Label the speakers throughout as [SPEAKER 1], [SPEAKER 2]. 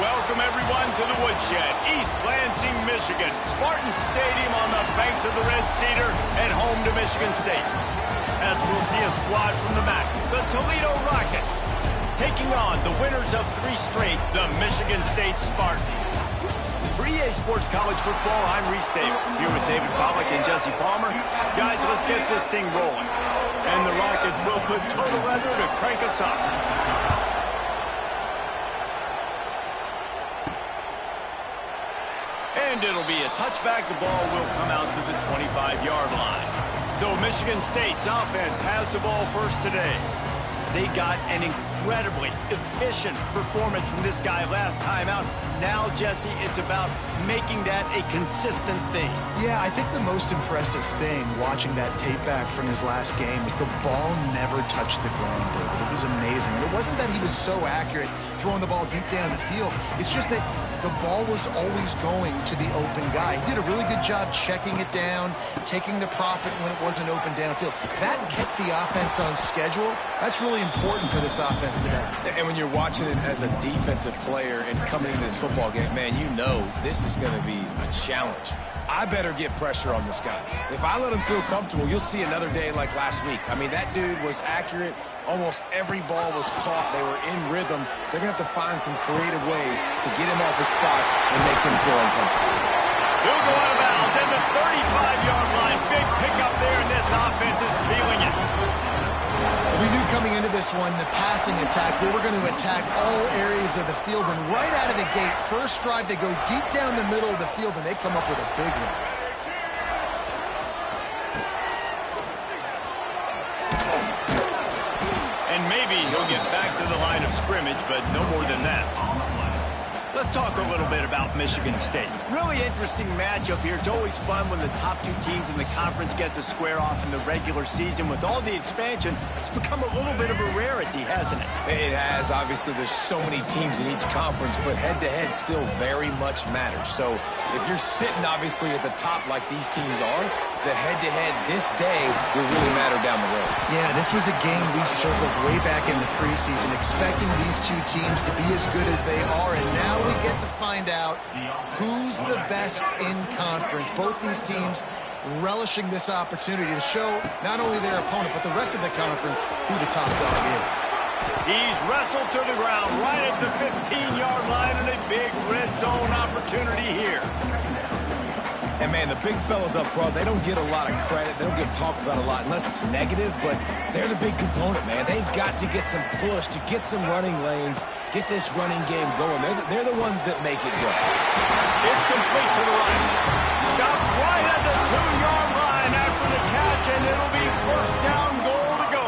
[SPEAKER 1] welcome everyone to the Woodshed, East Lansing, Michigan. Spartan Stadium on the banks of the Red Cedar and home to Michigan State. As we'll see a squad from the MAC, the Toledo Rockets, taking on the winners of 3 straight, the Michigan State Spartans. For EA Sports College Football, I'm Reese Davis, here with David Pollack and Jesse Palmer. Guys, let's get this thing rolling. And the Rockets will put total leather to crank us up. And it'll be a touchback. The ball will come out to the 25-yard line. So Michigan State's offense has the ball first today. They got an incredibly efficient performance from this guy last time out. Now, Jesse, it's about making that a consistent thing.
[SPEAKER 2] Yeah, I think the most impressive thing watching that tape back from his last game is the ball never touched the ground, David. It was amazing. It wasn't that he was so accurate throwing the ball deep down the field. It's just that the ball was always going to the open guy. He did a really good job checking it down, taking the profit when it wasn't open downfield. That kept the offense on schedule. That's really important for this offense today.
[SPEAKER 3] And when you're watching it as a defensive player and coming into this football game, man, you know this is going to be a challenge. I better get pressure on this guy. If I let him feel comfortable, you'll see another day like last week. I mean, that dude was accurate. Almost every ball was caught. They were in rhythm. They're going to have to find some creative ways to get him off his spots and make him feel uncomfortable.
[SPEAKER 1] He'll go out of bounds at the 35-yard line. Big pickup there, and this offense is feeling it.
[SPEAKER 2] We knew coming into this one, the passing attack, we were going to attack all areas of the field. And right out of the gate, first drive, they go deep down the middle of the field, and they come up with a big one.
[SPEAKER 1] And maybe he'll get back to the line of scrimmage, but no more than that. Let's talk a little bit about Michigan State. Really interesting matchup here. It's always fun when the top 2 teams in the conference get to square off in the regular season. With all the expansion, it's become a little bit of a rarity, hasn't it?
[SPEAKER 3] It has. Obviously, there's so many teams in each conference, but head-to-head still very much matters. So if you're sitting, obviously, at the top like these teams are, the head-to-head this day will really matter down the road.
[SPEAKER 2] Yeah, this was a game we circled way back in the preseason, expecting these 2 teams to be as good as they are, and now we get to find out who's the best in conference. Both these teams relishing this opportunity to show not only their opponent, but the rest of the conference who the top dog is.
[SPEAKER 1] He's wrestled to the ground right at the 15-yard line, and a big red zone opportunity here.
[SPEAKER 3] And, man, the big fellas up front, they don't get a lot of credit. They don't get talked about a lot unless it's negative, but they're the big component, man. They've got to get some push, to get some running lanes, get this running game going. They're the ones that make it go.
[SPEAKER 1] It's complete to the right. Stopped right at the 2-yard line after the catch, and it'll be first down, goal to go.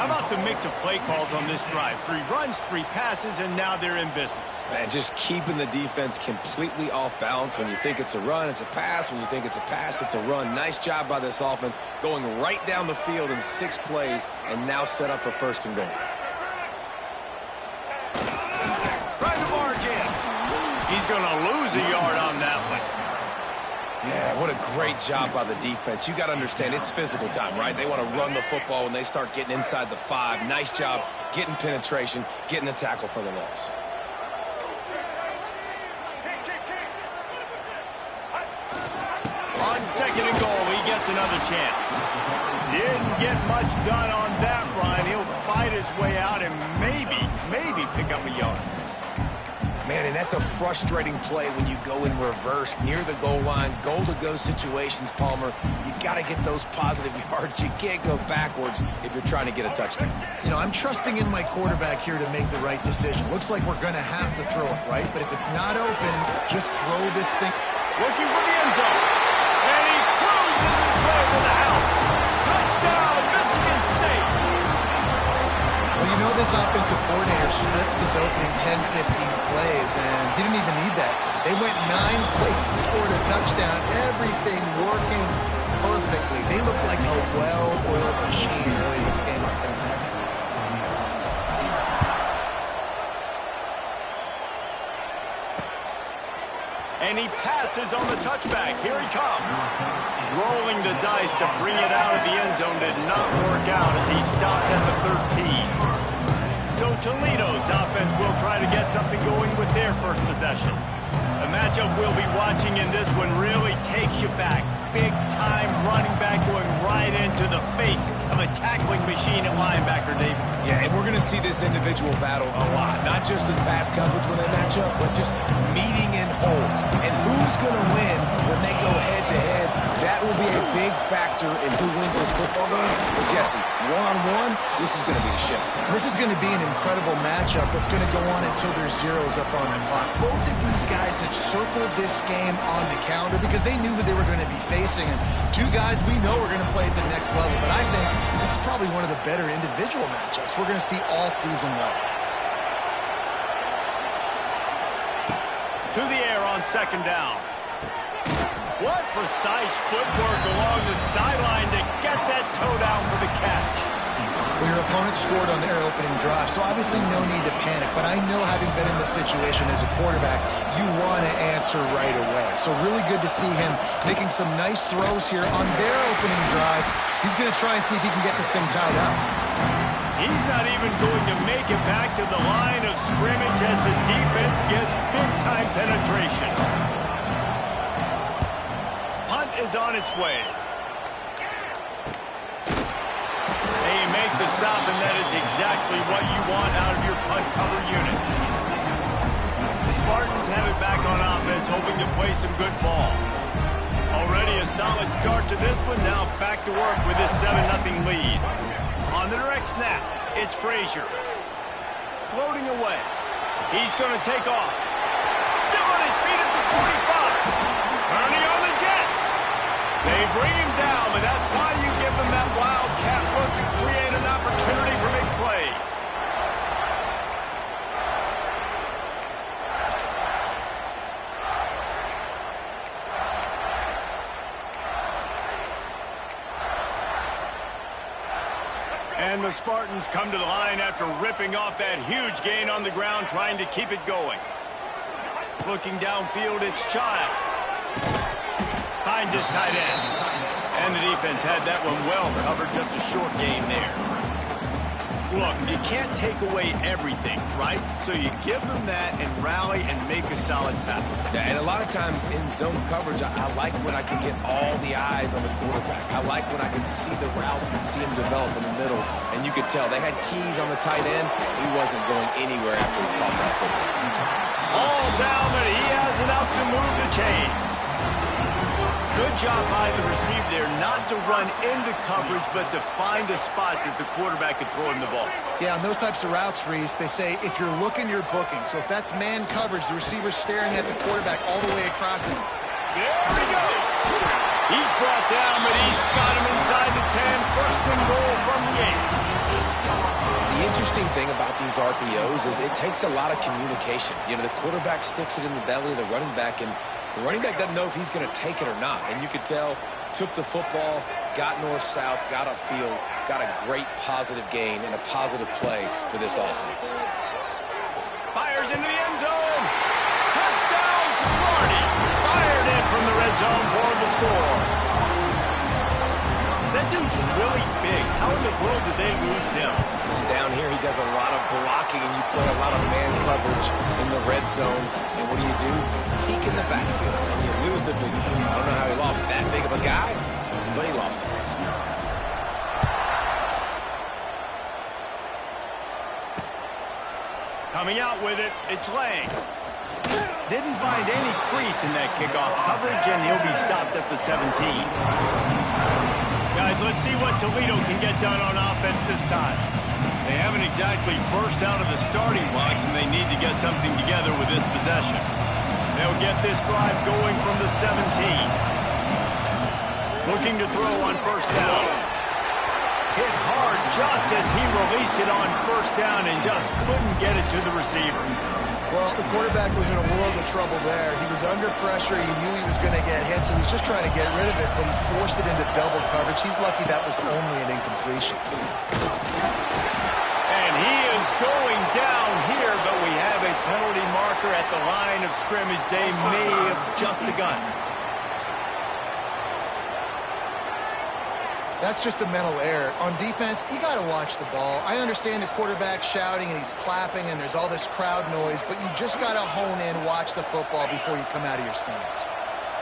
[SPEAKER 1] How about the mix of play calls on this drive? 3 runs, 3 passes, and now they're in business.
[SPEAKER 3] Man, just keeping the defense completely off balance. When you think it's a run, it's a pass. When you think it's a pass, it's a run. Nice job by this offense, going right down the field in 6 plays, and now set up for first and goal.
[SPEAKER 1] Trying to barge in. He's going to lose a yard on that one.
[SPEAKER 3] Yeah, what a great job by the defense. You got to understand, it's physical time, right? They want to run the football when they start getting inside the 5. Nice job getting penetration, getting the tackle for the loss.
[SPEAKER 1] On second and goal, he gets another chance. Didn't get much done on that run. He'll fight his way out and maybe pick up a yard.
[SPEAKER 3] Man, and that's a frustrating play when you go in reverse near the goal line, goal-to-go situations, Palmer. You got to get those positive yards. You can't go backwards if you're trying to get a touchdown.
[SPEAKER 2] You know, I'm trusting in my quarterback here to make the right decision. Looks like we're going to have to throw it, right? But if it's not open, just throw this thing.
[SPEAKER 1] Looking for the end zone. And he cruises his way to the house. Touchdown, Michigan State.
[SPEAKER 2] Well, you know this offensive coordinator scripts his opening 10, 15 plays, and he didn't even need that. They went 9 plays and scored a touchdown. Everything working perfectly. They look like a well-oiled machine early in this game offensively.
[SPEAKER 1] And he passes on the touchback. Here he comes. Rolling the dice to bring it out of the end zone did not work out as he stopped at the 13. So Toledo's offense will try to to get something going with their first possession. The matchup we'll be watching in this one really takes you back. Big-time running back going right into the face of a tackling machine at linebacker, David.
[SPEAKER 3] Yeah, and we're going to see this individual battle a lot. Not just in pass coverage when they match up, but just meeting in holes. And who's going to win when they go head-to-head? That will be a big factor in who wins this football game. But, Jesse, one-on-one, this is going to be a show.
[SPEAKER 2] This is going to be an incredible matchup that's going to go on until there's zeros up on the clock. Both of these guys have circled this game on the calendar because they knew who they were going to be facing. And two guys we know are going to play at the next level. But I think this is probably one of the better individual matchups we're going to see all season long.
[SPEAKER 1] To the air on second down. What precise footwork along the sideline to get that toe down for the catch.
[SPEAKER 2] Well, your opponent scored on their opening drive, so obviously no need to panic. But I know, having been in this situation as a quarterback, you want to answer right away. So really good to see him making some nice throws here on their opening drive. He's going to try and see if he can get this thing tied up.
[SPEAKER 1] He's not even going to make it back to the line of scrimmage as the defense gets big-time penetration. Punt is on its way. They make the stop, and that is exactly what you want out of your punt cover unit. The Spartans have it back on offense, hoping to play some good ball. Already a solid start to this one. Now back to work with this 7-0 lead. On the direct snap, it's Frazier. Floating away. He's going to take off. Still on his feet at the 45. Turning on the Jets. They bring him down, but that's why you give them that wildcat look to create an opportunity for big plays. And the Spartans come to the line after ripping off that huge gain on the ground, trying to keep it going. Looking downfield, it's Child. Finds his tight end. And the defense had that one well covered, just a short gain there. Look, you can't take away everything, right? So you give them that and rally and make a solid tackle.
[SPEAKER 3] Yeah, and a lot of times in zone coverage, I like when I can get all the eyes on the quarterback. I like when I can see the routes and see him develop in the middle. And you could tell they had keys on the tight end. He wasn't going anywhere after he caught that football.
[SPEAKER 1] All down, but he has enough to move the chains. Good job by the receiver there, not to run into coverage, but to find a spot that the quarterback could throw him the ball.
[SPEAKER 2] Yeah, on those types of routes, Reese, they say if you're looking, you're booking. So if that's man coverage, the receiver's staring at the quarterback all the way across his...
[SPEAKER 1] There he goes. He's brought down, but he's got him inside the 10. First and goal from the 8.
[SPEAKER 3] The interesting thing about these RPOs is it takes a lot of communication. You know, the quarterback sticks it in the belly of the running back, and the running back doesn't know if he's going to take it or not. And you could tell, took the football, got north-south, got upfield, got a great positive gain and a positive play for this offense.
[SPEAKER 1] Fires into the end zone. Touchdown, Sparty. Fired in from the red zone for the score. That dude's really big. How in the world did they lose him?
[SPEAKER 3] He's down here. He does a lot of blocking, and you play a lot of man coverage in the red zone. And what do? Peek in the backfield, and you lose the big fella. I don't know how he lost that big of a guy, but he lost him.
[SPEAKER 1] Coming out with it, it's Lang. Didn't find any crease in that kickoff coverage, and he'll be stopped at the 17. Guys, let's see what Toledo can get done on offense this time. They haven't exactly burst out of the starting blocks, and they need to get something together with this possession. They'll get this drive going from the 17. Looking to throw on first down. Hit hard just as he released it on first down and just couldn't get it to the receiver.
[SPEAKER 2] Well, the quarterback was in a world of trouble there. He was under pressure. He knew he was going to get hit, so he's just trying to get rid of it, but he forced it into double coverage. He's lucky that was only an incompletion.
[SPEAKER 1] And he is going down here, but we have a penalty marker at the line of scrimmage. They may have jumped the gun.
[SPEAKER 2] That's just a mental error. On defense, you got to watch the ball. I understand the quarterback shouting and he's clapping and there's all this crowd noise, but you just got to hone in, watch the football before you come out of your stance.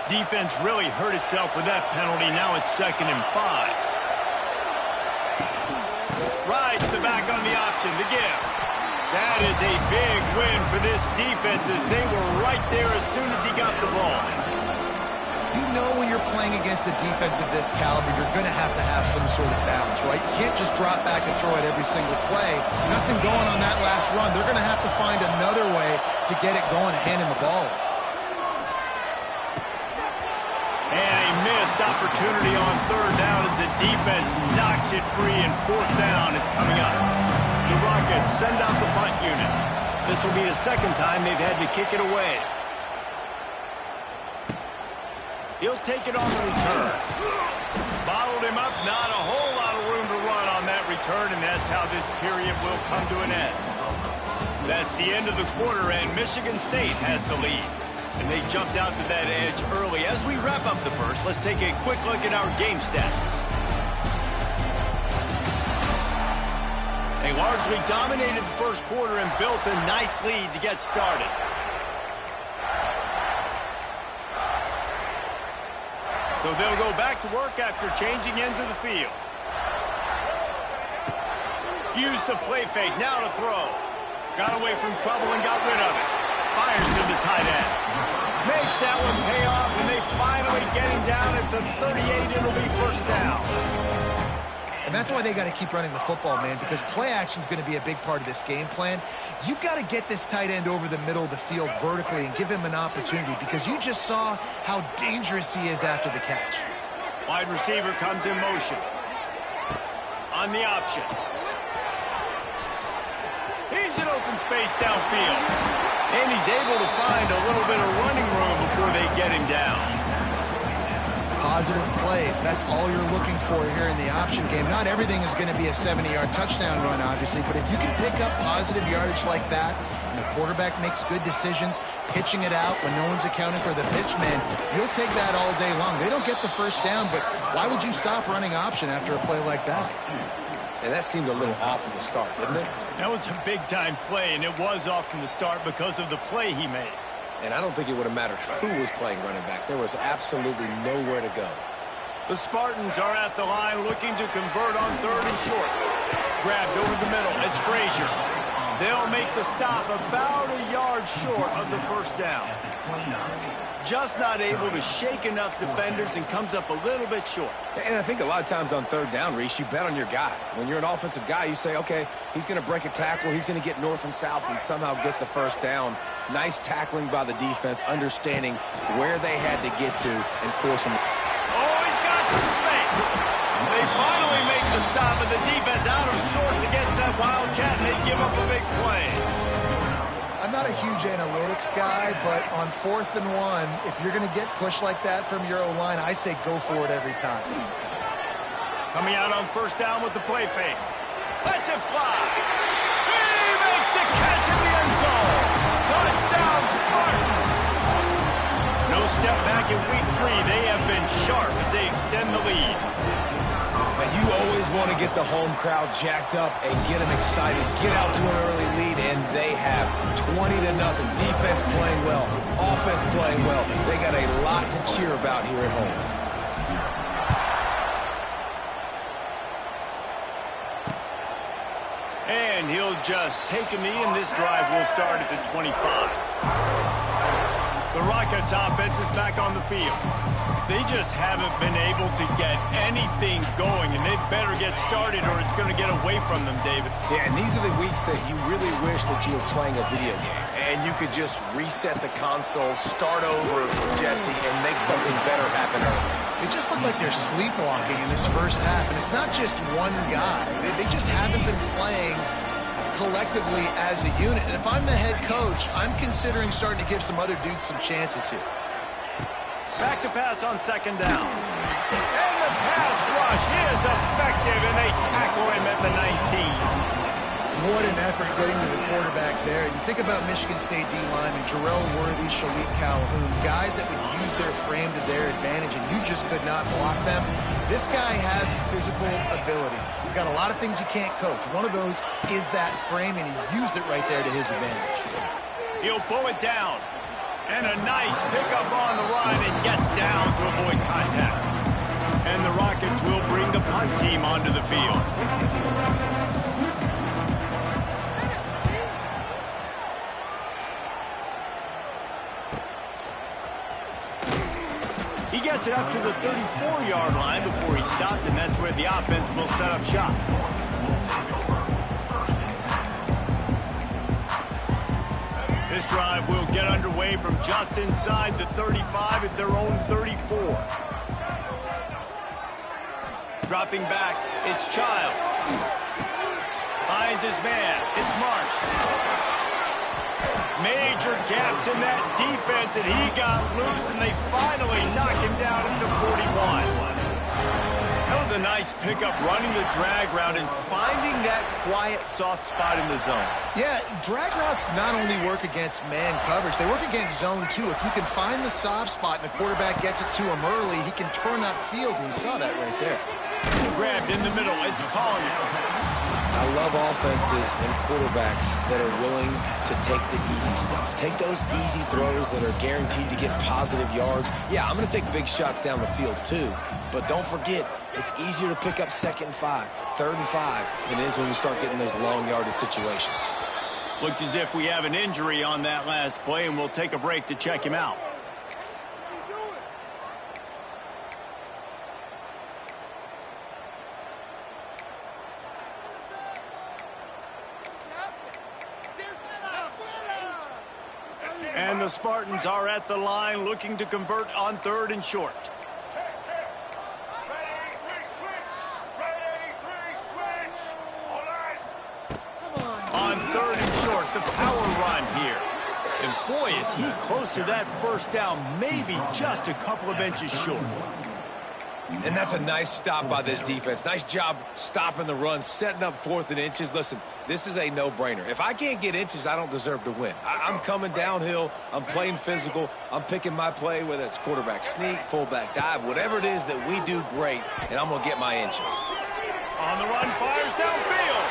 [SPEAKER 1] Defense really hurt itself with that penalty. Now it's 2nd and 5. Rides the back on the option, the give. That is a big win for this defense as they were right there as soon as he got the ball.
[SPEAKER 2] You know when you're playing against a defense of this caliber, you're going to have some sort of balance, right? You can't just drop back and throw it every single play. Nothing going on that last run. They're going to have to find another way to get it going, handing the ball off.
[SPEAKER 1] And a missed opportunity on 3rd down as the defense knocks it free, and 4th down is coming up. The Rockets send out the punt unit. This will be the 2nd time they've had to kick it away. He'll take it on the return. Bottled him up, not a whole lot of room to run on that return, and that's how this period will come to an end. That's the end of the quarter, and Michigan State has the lead. And they jumped out to that edge early. As we wrap up the first, let's take a quick look at our game stats. They largely dominated the first quarter and built a nice lead to get started. So they'll go back to work after changing into the field. Used the play fake, now to throw. Got away from trouble and got rid of it. Fires to the tight end. Makes that one pay off, and they finally get him down at the 38. It'll be 1st down.
[SPEAKER 2] And that's why they got to keep running the football, man, because play action is going to be a big part of this game plan. You've got to get this tight end over the middle of the field vertically and give him an opportunity, because you just saw how dangerous he is after the catch.
[SPEAKER 1] Wide receiver comes in motion. On the option. He's in open space downfield. And he's able to find a little bit of running room before they get him down.
[SPEAKER 2] Positive plays. That's all you're looking for here in the option game. Not everything is going to be a 70-yard touchdown run, obviously, but if you can pick up positive yardage like that, and the quarterback makes good decisions, pitching it out when no one's accounting for the pitch man, you'll take that all day long. They don't get the 1st down, but why would you stop running option after a play like that?
[SPEAKER 3] And that seemed a little off from the start, didn't it?
[SPEAKER 1] That was a big-time play, and it was off from the start because of the play he made.
[SPEAKER 3] And I don't think it would have mattered who was playing running back. There was absolutely nowhere to go.
[SPEAKER 1] The Spartans are at the line looking to convert on 3rd and short. Grabbed over the middle. It's Frazier. They'll make the stop about a yard short of the 1st down. Just not able to shake enough defenders and comes up a little bit short.
[SPEAKER 3] And I think a lot of times on 3rd down, Reese, you bet on your guy. When you're an offensive guy, you say, okay, he's going to break a tackle, he's going to get north and south and somehow get the 1st down. Nice tackling by the defense, understanding where they had to get to and force him.
[SPEAKER 1] Oh, he's got some space. They finally make the stop, and the defense out of sorts against that Wildcat, and they give up a big play.
[SPEAKER 2] I'm not a huge analytics guy, but on 4th and 1, if you're going to get pushed like that from your O-line, I say go for it every time.
[SPEAKER 1] Coming out on 1st down with the play fake. Lets it fly. He makes the catch in the end zone. Touchdown, Spartans. No step back in week 3. They have been sharp as they extend the lead.
[SPEAKER 3] And you always want to get the home crowd jacked up and get them excited, get out to an early lead, and they have 20-0. Defense playing well, offense playing well. They got a lot to cheer about here at home.
[SPEAKER 1] And he'll just take a knee, and this drive will start at the 25. The Rockets offense is back on the field. They just haven't been able to get anything going, and they better get started or it's going to get away from them, David.
[SPEAKER 3] Yeah, and these are the weeks that you really wish that you were playing a video game, and you could just reset the console, start over, Jesse, and make something better happen early.
[SPEAKER 2] They just look like they're sleepwalking in this 1st half, and it's not just one guy. They just haven't been playing collectively as a unit. And if I'm the head coach, I'm considering starting to give some other dudes some chances here.
[SPEAKER 1] Back to pass on 2nd down. And the pass rush is effective, and they tackle him at the 19.
[SPEAKER 2] What an effort getting to the quarterback there. You think think about Michigan State D-linemen, Jarrell Worthy, Shalik Calhoun, guys that would use their frame to their advantage, and you just could not block them. This guy has physical ability. He's got a lot of things you can't coach. One of those is that frame, and he used it right there to his advantage.
[SPEAKER 1] He'll pull it down. And a nice pickup on the run and gets down to avoid contact. And the Rockets will bring the punt team onto the field. He gets it up to the 34-yard line before he stopped, and that's where the offense will set up shop. This drive will get underway from just inside the 35 at their own 34. Dropping back, it's Childs. Finds his man, it's Marsh. Major gaps in that defense, and he got loose, and they finally knock him down at the 41. That was a nice pickup, running the drag route and finding that quiet, soft spot in the zone.
[SPEAKER 2] Yeah, drag routes not only work against man coverage, they work against zone too. If you can find the soft spot and the quarterback gets it to him early, he can turn upfield, and you saw that right there.
[SPEAKER 1] Grabbed in the middle, it's Collier.
[SPEAKER 3] I love offenses and quarterbacks that are willing to take the easy stuff. Take those easy throws that are guaranteed to get positive yards. Yeah, I'm going to take big shots down the field too, but don't forget, it's easier to pick up 2nd and 5, 3rd and 5 than it is when we start getting those long yardage situations.
[SPEAKER 1] Looks as if we have an injury on that last play, and we'll take a break to check him out. And the Spartans are at the line looking to convert on 3rd and short. On 3rd and short, the power run here. And boy, is he close to that first down, maybe just a couple of inches short.
[SPEAKER 3] And that's a nice stop by this defense. Nice job stopping the run, setting up 4th and inches. Listen, this is a no-brainer. If I can't get inches, I don't deserve to win. I'm coming downhill. I'm playing physical. I'm picking my play, whether it's quarterback sneak, fullback dive, whatever it is that we do great, and I'm going to get my inches.
[SPEAKER 1] On the run, fires downfield.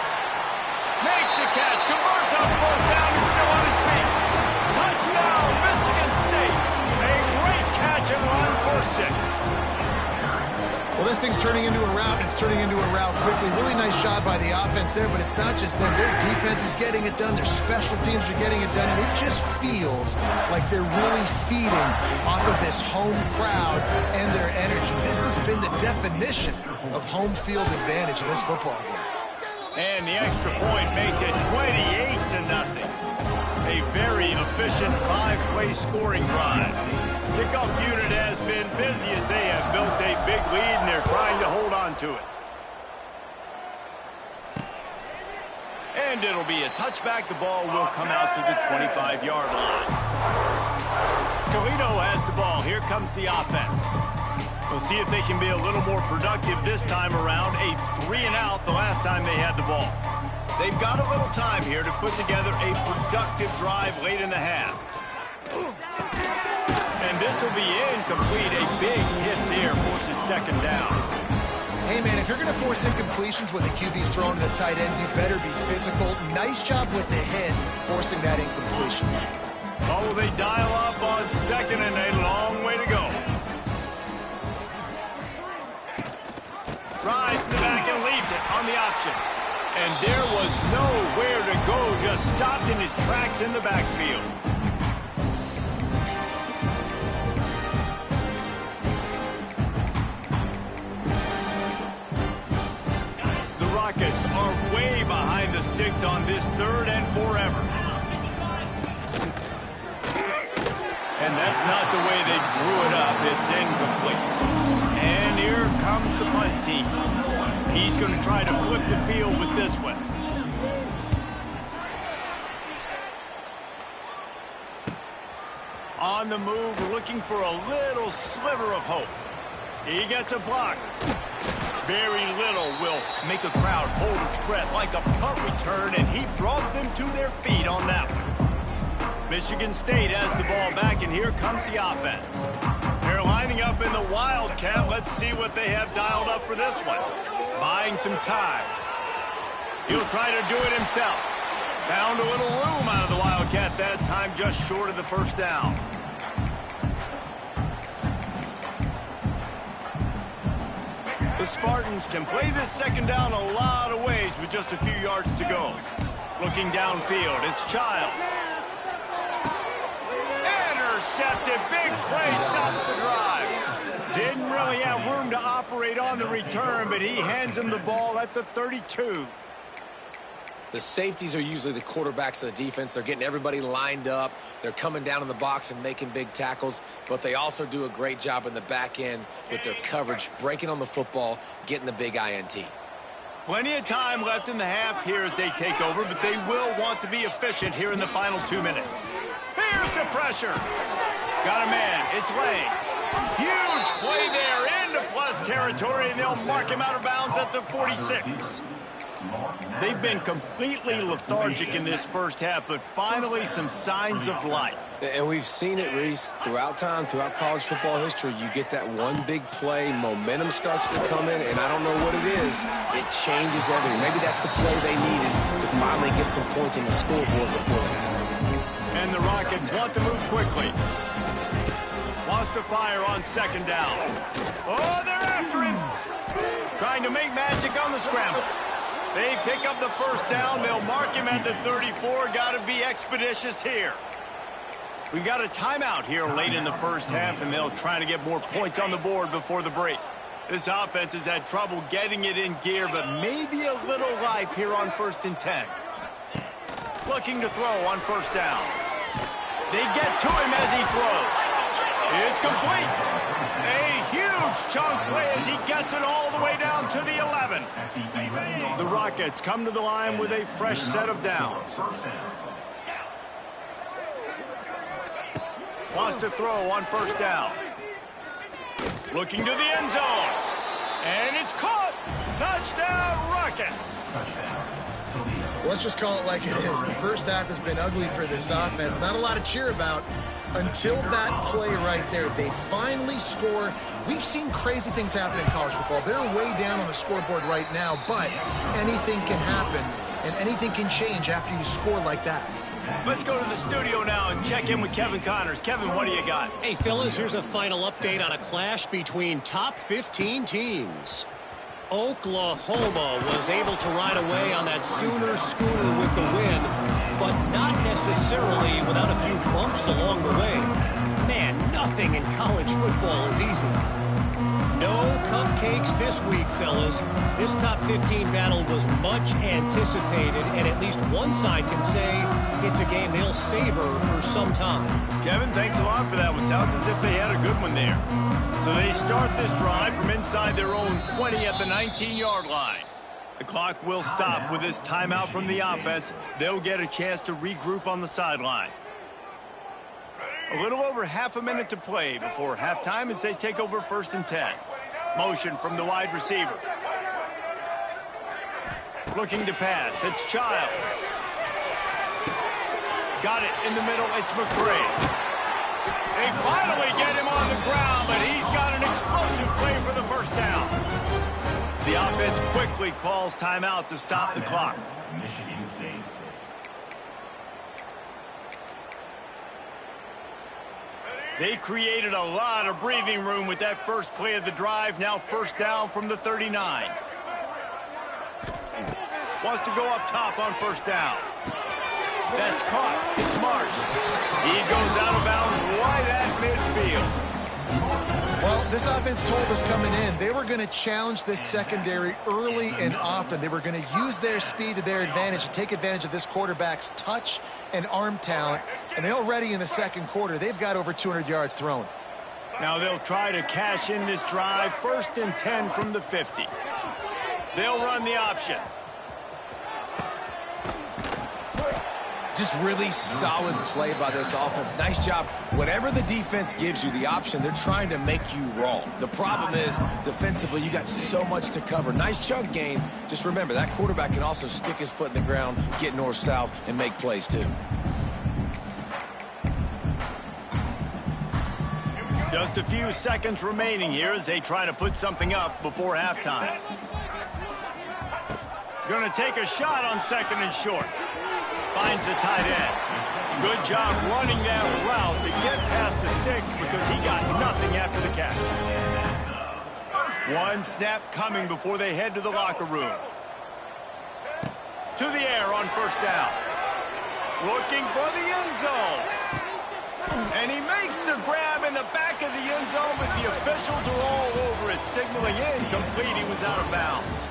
[SPEAKER 1] Makes the catch, converts on 4th down, is still on his feet. Touchdown, Michigan State. A great catch and run for 6.
[SPEAKER 2] Well, this thing's turning into a rout, and it's turning into a rout quickly. Really nice job by the offense there, but it's not just them. Their defense is getting it done. Their special teams are getting it done, and it just feels like they're really feeding off of this home crowd and their energy. This has been the definition of home field advantage in this football game.
[SPEAKER 1] And the extra point makes it 28-0. A very efficient 5-play scoring drive. Kickoff unit has been busy as they have built a big lead, and they're trying to hold on to it. And it'll be a touchback. The ball will come out to the 25-yard line. Toledo has the ball. Here comes the offense. We'll see if they can be a little more productive this time around. A 3-and-out the last time they had the ball. They've got a little time here to put together a productive drive late in the half. And this will be incomplete. A big hit there forces 2nd down.
[SPEAKER 2] Hey, man, if you're going to force incompletions when the QB's throwing to the tight end, you better be physical. Nice job with the hit, forcing that incompletion.
[SPEAKER 1] Oh, they dial up on 2nd, and a long way to go. Rides the back and leaves it on the option. And there was nowhere to go, just stopped in his tracks in the backfield. The Rockets are way behind the sticks on this 3rd and forever. And that's not the way they drew it up. It's incomplete. And here comes the punt team. He's going to try to flip the field with this one. On the move, looking for a little sliver of hope. He gets a block. Very little will make a crowd hold its breath like a punt return, and he brought them to their feet on that one. Michigan State has the ball back, and here comes the offense. They're lining up in the Wildcat. Let's see what they have dialed up for this one. Buying some time. He'll try to do it himself. Found a little room out of the Wildcat that time, just short of the first down. The Spartans can play this second down a lot of ways with just a few yards to go. Looking downfield, it's Childs. Intercepted, big play, stops the drive. Didn't really have room to operate on the return, but he hands him the ball at the 32.
[SPEAKER 3] The safeties are usually the quarterbacks of the defense. They're getting everybody lined up. They're coming down in the box and making big tackles, but they also do a great job in the back end with their coverage, breaking on the football, getting the big INT.
[SPEAKER 1] Plenty of time left in the half here as they take over, but they will want to be efficient here in the final 2 minutes. Here's the pressure. Got a man. It's Lang. Huge play there into plus territory, and they'll mark him out of bounds at the 46. They've been completely lethargic in this first half, but finally some signs of life.
[SPEAKER 3] And we've seen it, Reese, throughout time, throughout college football history. You get that one big play, momentum starts to come in, and I don't know what it is. It changes everything. Maybe that's the play they needed to finally get some points on the scoreboard before the half.
[SPEAKER 1] And the Rockets want to move quickly. Wants to fire on second down. Oh, they're after him. Trying to make magic on the scramble. They pick up the first down. They'll mark him at the 34. Got to be expeditious here. We got a timeout here late in the first half, and they'll try to get more points on the board before the break. This offense has had trouble getting it in gear, but maybe a little life here on 1st and 10. Looking to throw on first down. They get to him as he throws. It's complete. A huge chunk play as he gets it all the way down to the 11. The Rockets come to the line with a fresh set of downs. Wants to throw on first down. Looking to the end zone. And it's caught. Touchdown, Rockets.
[SPEAKER 2] Let's just call it like it is. The first half has been ugly for this offense. Not a lot to cheer about until that play right there. They finally score. We've seen crazy things happen in college football. They're way down on the scoreboard right now, but anything can happen, and anything can change after you score like that.
[SPEAKER 1] Let's go to the studio now and check in with Kevin Connors. Kevin, what do you got?
[SPEAKER 4] Hey, fellas, here's a final update on a clash between top 15 teams. Oklahoma was able to ride away on that Sooner schooner with the win, but not necessarily without a few bumps along the way. Man, nothing in college football is easy. No cupcakes this week, fellas. This top 15 battle was much anticipated, and at least one side can say it's a game they'll savor for some time.
[SPEAKER 1] Kevin, thanks a lot for that one. Sounds as if they had a good one there. So they start this drive from inside their own 20 at the 19-yard line. The clock will stop with this timeout from the offense. They'll get a chance to regroup on the sideline. A little over half a minute to play before halftime as they take over 1st and 10. Motion from the wide receiver. Looking to pass. It's Childs. Got it in the middle. It's McCray. They finally get him on the ground, but he's got an explosive play for the first down. The offense quickly calls timeout to stop the clock. They created a lot of breathing room with that first play of the drive. Now first down from the 39. Wants to go up top on first down. That's caught. It's Marsh. He goes out of bounds right at midfield.
[SPEAKER 2] Well, this offense told us coming in they were going to challenge this secondary early and often. They were going to use their speed to their advantage and take advantage of this quarterback's touch and arm talent. And already in the second quarter, they've got over 200 yards thrown.
[SPEAKER 1] Now they'll try to cash in this drive. 1st and 10 from the 50. They'll run the option.
[SPEAKER 3] Just really solid play by this offense. Nice job. Whatever the defense gives you, the option, they're trying to make you wrong. The problem is, defensively, you got so much to cover. Nice chunk gain. Just remember, that quarterback can also stick his foot in the ground, get north-south, and make plays too.
[SPEAKER 1] Just a few seconds remaining here as they try to put something up before halftime. Going to take a shot on 2nd and short. Finds the tight end. Good job running that route to get past the sticks because he got nothing after the catch. One snap coming before they head to the locker room. To the air on 1st down. Looking for the end zone. And he makes the grab in the back of the end zone, but the officials are all over it, signaling incomplete. He was out of bounds.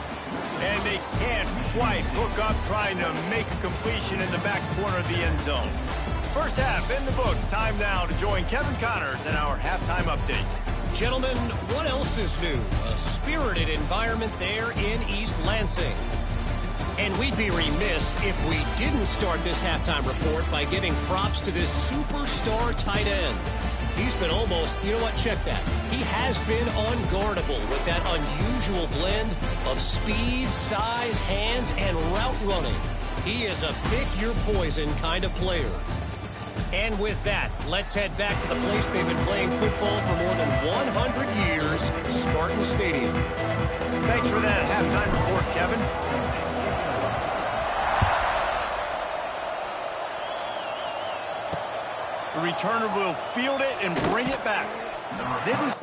[SPEAKER 1] And they can't quite hook up trying to make a completion in the back corner of the end zone. First half in the books. Time now to join Kevin Connors in our halftime update.
[SPEAKER 4] Gentlemen, what else is new? A spirited environment there in East Lansing. And we'd be remiss if we didn't start this halftime report by giving props to this superstar tight end. He's been almost, you know what, check that. He has been unguardable with that unusual blend of speed, size, hands, and route running. He is a pick-your-poison kind of player. And with that, let's head back to the place they've been playing football for more than 100 years, Spartan Stadium.
[SPEAKER 1] Thanks for that halftime report, Kevin. The returner will field it and bring it back. Didn't.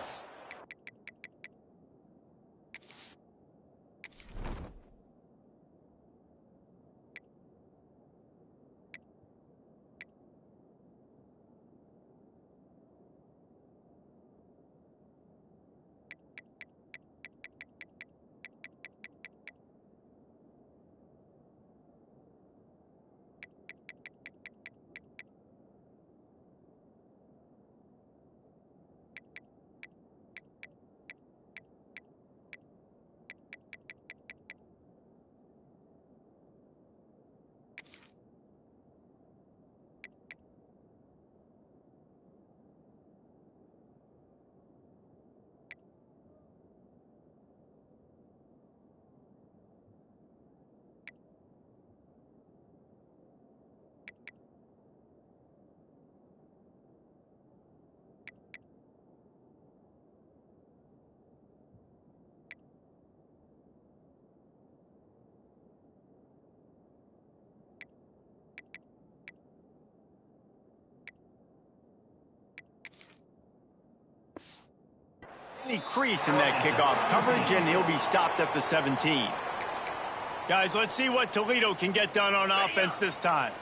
[SPEAKER 1] Any crease in that kickoff coverage, and he'll be stopped at the 17. Guys, let's see what Toledo can get done on offense this time.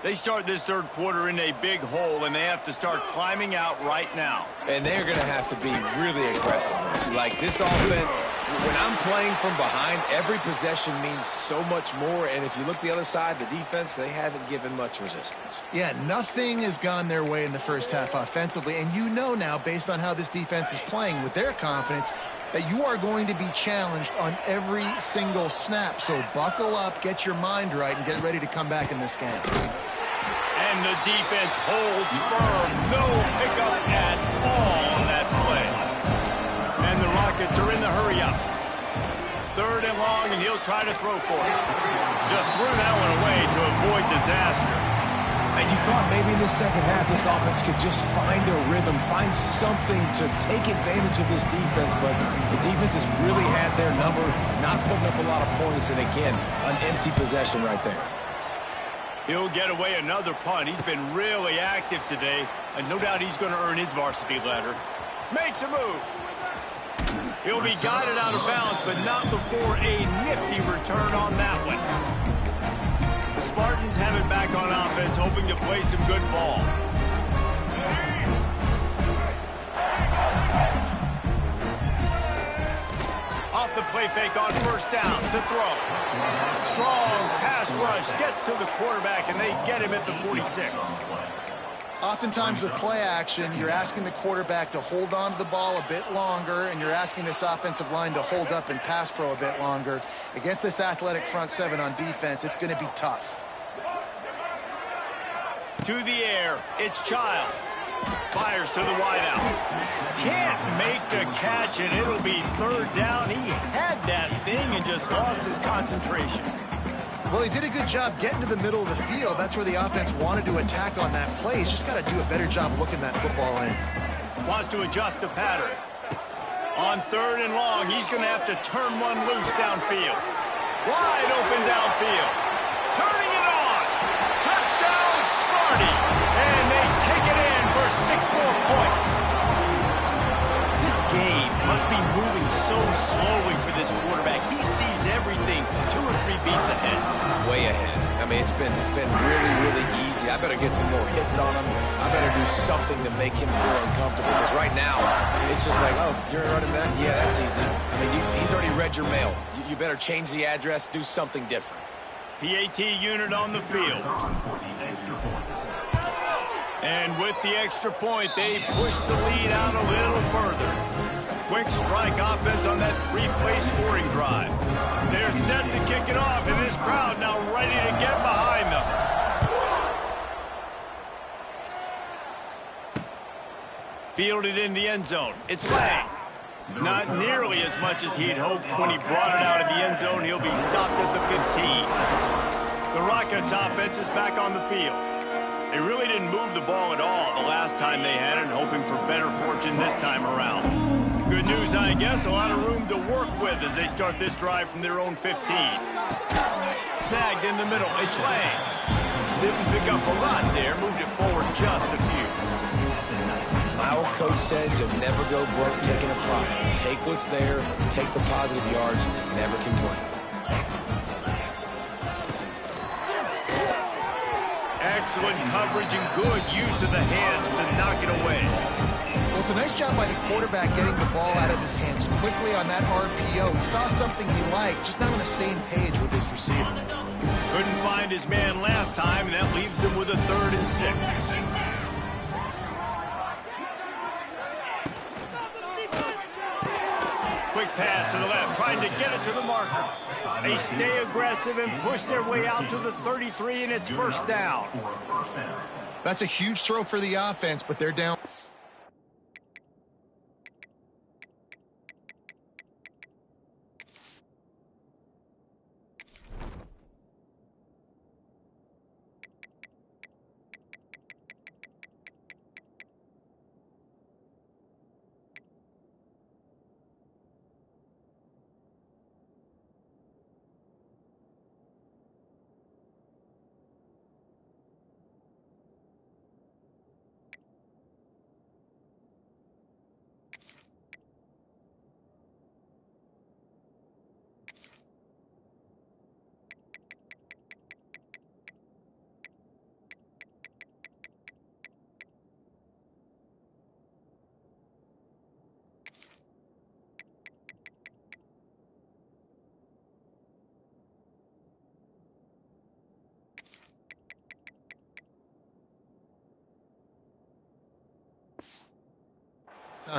[SPEAKER 1] They start this third quarter in a big hole, and they have to start climbing out right now.
[SPEAKER 3] And they're going to have to be really aggressive. Like this offense, when I'm playing from behind, every possession means so much more. And if you look the other side, the defense, they haven't given much resistance.
[SPEAKER 2] Yeah, nothing has gone their way in the first half offensively. And you know now, based on how this defense is playing with their confidence, that you are going to be challenged on every single snap. So buckle up, get your mind right, and get ready to come back in this game.
[SPEAKER 1] And the defense holds firm. No pickup at all on that play. And the Rockets are in the hurry-up. 3rd and long, and he'll try to throw for it. Just threw that one away to avoid disaster.
[SPEAKER 3] And you thought maybe in the second half this offense could just find a rhythm, find something to take advantage of this defense, but the defense has really had their number, not putting up a lot of points, and again, an empty possession right there.
[SPEAKER 1] He'll get away another punt. He's been really active today, and no doubt he's going to earn his varsity letter. Makes a move. He'll be guided out of bounds, but not before a nifty return on that one. The Spartans have it back on offense, hoping to play some good ball. Off the play fake on 1st down to throw. Strong pass rush gets to the quarterback, and they get him at the 46.
[SPEAKER 2] Oftentimes with play action, you're asking the quarterback to hold on to the ball a bit longer, and you're asking this offensive line to hold up and pass pro a bit longer. Against this athletic front seven on defense, it's going to be tough.
[SPEAKER 1] To the air, it's Childs. Fires to the wideout. Can't make the catch, and it'll be 3rd down. He had that thing and just lost his concentration.
[SPEAKER 2] Well, he did a good job getting to the middle of the field. That's where the offense wanted to attack on that play. He's just got to do a better job looking that football in.
[SPEAKER 1] Wants to adjust the pattern. On 3rd and long, he's going to have to turn one loose downfield. Wide open downfield. Turning it on. Touchdown, Sparty. And they take it in for 6 more points. This game must be moving so slowly for this quarterback. He sees everything 2 or 3 beats ahead.
[SPEAKER 3] Way ahead. I mean, it's been really, really easy. I better get some more hits on him. I better do something to make him feel uncomfortable. Because right now, it's just like, oh, you're running that? Yeah, that's easy. I mean, he's already read your mail. You better change the address, do something different.
[SPEAKER 1] PAT unit on the field. And with the extra point, they push the lead out a little further. Quick strike offense on that 3-play scoring drive. They're set to kick it off, and this crowd now ready to get behind them. Fielded in the end zone. It's Lang. Not nearly as much as he'd hoped when he brought it out of the end zone. He'll be stopped at the 15. The Rockets offense is back on the field. They really didn't move the ball at all the last time they had it, hoping for better fortune this time around. Good news, I guess, a lot of room to work with as they start this drive from their own 15. Snagged in the middle, it's Lang. Didn't pick up a lot there, moved it forward just a few.
[SPEAKER 3] My old coach said to never go broke taking a profit. Take what's there, take the positive yards, and never complain.
[SPEAKER 1] Excellent coverage and good use of the hands to knock it away.
[SPEAKER 2] Well, it's a nice job by the quarterback getting the ball out of his hands quickly on that RPO. He saw something he liked, just not on the same page with his receiver.
[SPEAKER 1] Couldn't find his man last time, and that leaves him with a 3rd and 6. Quick pass to the left, trying to get it to the marker. They stay aggressive and push their way out to the 33, and it's 1st down.
[SPEAKER 2] That's a huge throw for the offense, but they're down.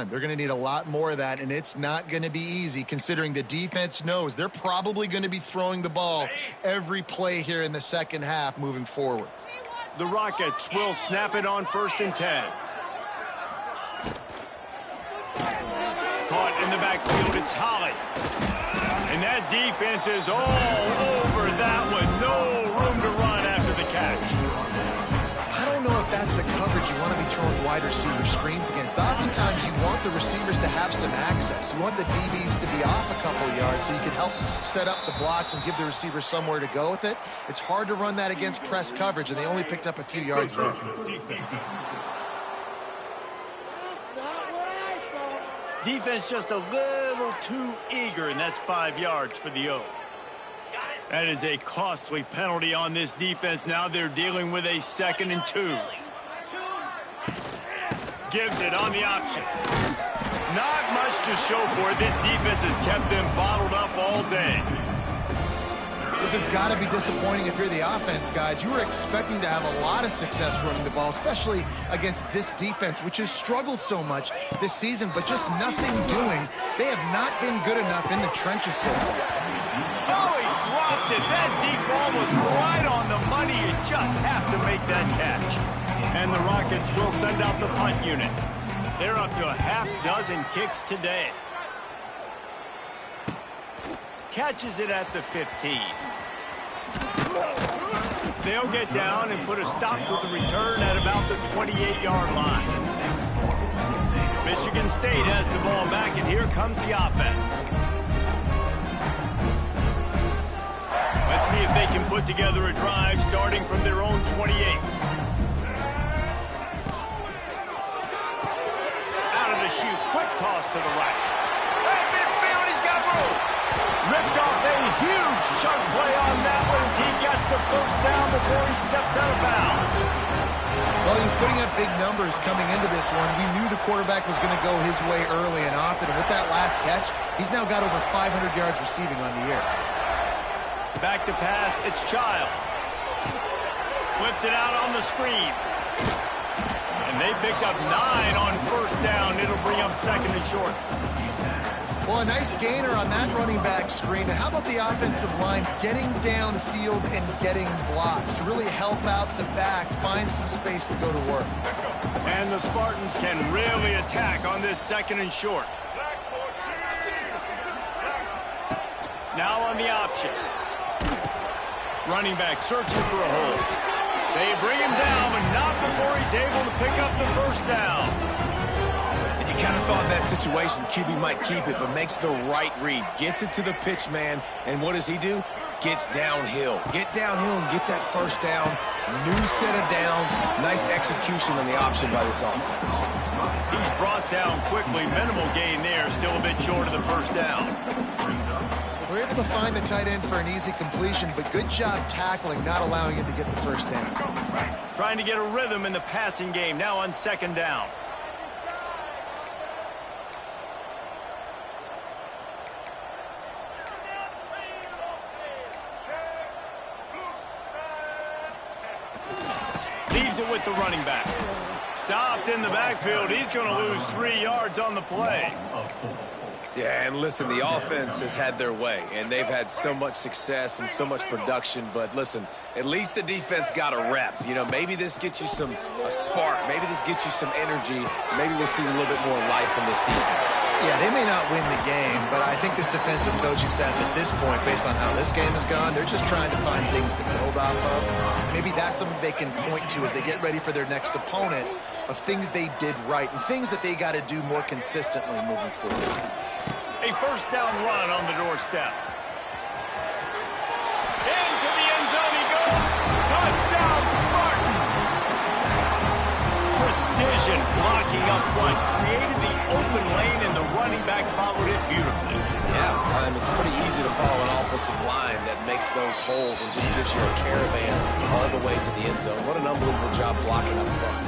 [SPEAKER 2] They're going to need a lot more of that, and it's not going to be easy considering the defense knows they're probably going to be throwing the ball every play here in the second half moving forward.
[SPEAKER 1] The Rockets will snap it on 1st and 10. Caught in the backfield, it's Holly. And that defense is all over that one. No room to run after the catch.
[SPEAKER 2] I don't know if that's the coverage you want to be throwing wide receiver screens against. Oftentimes you want the receivers to have some access. You want the DBs to be off a couple yards so you can help set up the blocks and give the receiver somewhere to go with it. It's hard to run that against press coverage, and they only picked up a few yards there.
[SPEAKER 1] Defense just a little too eager, and that's 5 yards for the O. That is a costly penalty on this defense. Now they're dealing with a 2nd and 2. Gives it on the option. Not much to show for it. This defense has kept them bottled up all day.
[SPEAKER 2] This has got to be disappointing if you're the offense, guys. You were expecting to have a lot of success running the ball, especially against this defense, which has struggled so much this season, but just nothing doing. They have not been good enough in the trenches so far.
[SPEAKER 1] Oh, he dropped it. That deep ball was right on the money. You just have to make that catch. And the Rockets will send out the punt unit. They're up to a half-dozen kicks today. Catches it at the 15. They'll get down and put a stop to the return at about the 28-yard line. Michigan State has the ball back, and here comes the offense. Let's see if they can put together a drive starting from their own 28. Out of the chute, quick toss to the right. Hey, midfield, he's got room. Ripped off a huge chunk play on that one as he gets the first down before he steps out of bounds.
[SPEAKER 2] Well, he was putting up big numbers coming into this one. We knew the quarterback was going to go his way early and often. And with that last catch, he's now got over 500 yards receiving on the year.
[SPEAKER 1] Back to pass, it's Childs. Flips it out on the screen. And they picked up 9 on first down. It'll bring up second and short.
[SPEAKER 2] Well, a nice gainer on that running back screen. How about the offensive line getting downfield and getting blocks to really help out the back, find some space to go to work.
[SPEAKER 1] And the Spartans can really attack on this second and short. Now on the option. Running back searching for a hole. They bring him down, but not before he's able to pick up the first down.
[SPEAKER 3] And you kind of thought in that situation QB might keep it, but makes the right read. Gets it to the pitch man, and what does he do? Gets downhill. Get downhill and get that first down. New set of downs. Nice execution on the option by this offense.
[SPEAKER 1] He's brought down quickly. Minimal gain there. Still a bit short of the first down.
[SPEAKER 2] We're able to find the tight end for an easy completion, but good job tackling, not allowing him to get the first down.
[SPEAKER 1] Trying to get a rhythm in the passing game. Now on second down. Leaves it with the running back. Stopped in the backfield. He's going to lose 3 yards on the play.
[SPEAKER 3] Yeah, and listen, the offense has had their way, and they've had so much success and so much production. But listen, at least the defense got a rep. You know, maybe this gets you a spark. Maybe this gets you some energy. Maybe we'll see a little bit more life from this defense.
[SPEAKER 2] Yeah, they may not win the game, but I think this defensive coaching staff at this point, based on how this game has gone, they're just trying to find things to build off of. Maybe that's something they can point to as they get ready for their next opponent, of things they did right and things that they got to do more consistently moving forward.
[SPEAKER 1] A first down run on the doorstep. Into the end zone he goes. Touchdown, Spartans. Precision blocking up front. Created the open lane, and the running back followed it beautifully.
[SPEAKER 3] Yeah, it's pretty easy to follow an offensive line that makes those holes and just gives you a caravan all the way to the end zone. What an unbelievable job blocking up front.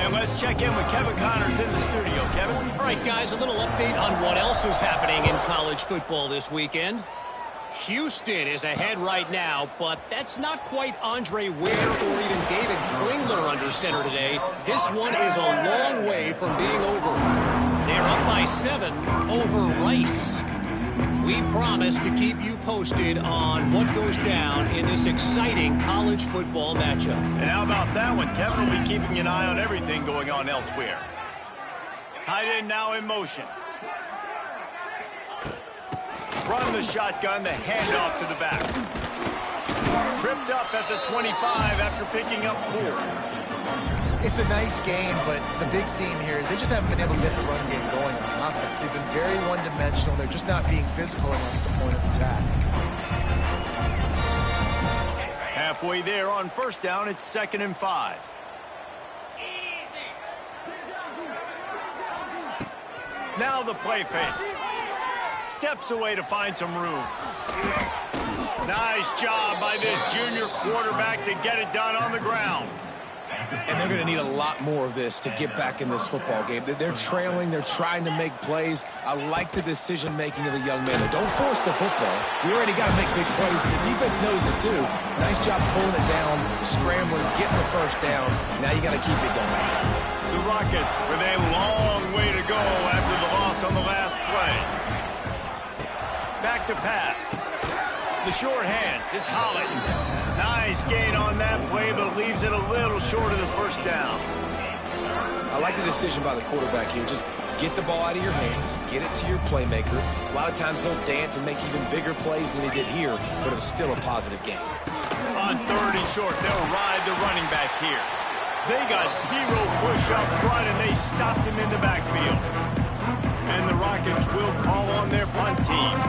[SPEAKER 1] And let's check in with Kevin Connors in the studio. Kevin?
[SPEAKER 4] All right, guys, a little update on what else is happening in college football this weekend. Houston is ahead right now, but that's not quite Andre Ware or even David Klingler under center today. This one is a long way from being over. They're up by 7 over Rice. We promise to keep you posted on what goes down in this exciting college football matchup.
[SPEAKER 1] And how about that one? Kevin will be keeping an eye on everything going on elsewhere. Tight end now in motion. Run the shotgun, the handoff to the back. Tripped up at the 25 after picking up 4.
[SPEAKER 2] It's a nice game, but the big theme here is they just haven't been able to get the run game going on offense. They've been very one-dimensional. They're just not being physical enough at the point of attack.
[SPEAKER 1] Halfway there on first down, it's 2nd and 5. Now the play fake. Steps away to find some room. Nice job by this junior quarterback to get it done on the ground.
[SPEAKER 3] And they're going to need a lot more of this to get back in this football game. They're trailing. They're trying to make plays. I like the decision-making of the young men. Don't force the football. We already got to make big plays. The defense knows it, too. Nice job pulling it down, scrambling, getting the first down. Now you got to keep it going.
[SPEAKER 1] The Rockets with a long way to go after the loss on the last play. Back to pass. The short hands. It's Holly. Nice gain on that play, but leaves it a little short of the first down.
[SPEAKER 3] I like the decision by the quarterback here. Just get the ball out of your hands, get it to your playmaker. A lot of times they'll dance and make even bigger plays than he did here, but it was still a positive game.
[SPEAKER 1] On 3rd and short, they'll ride the running back here. They got zero push up front, and they stopped him in the backfield. And the Rockets will call on their punt team.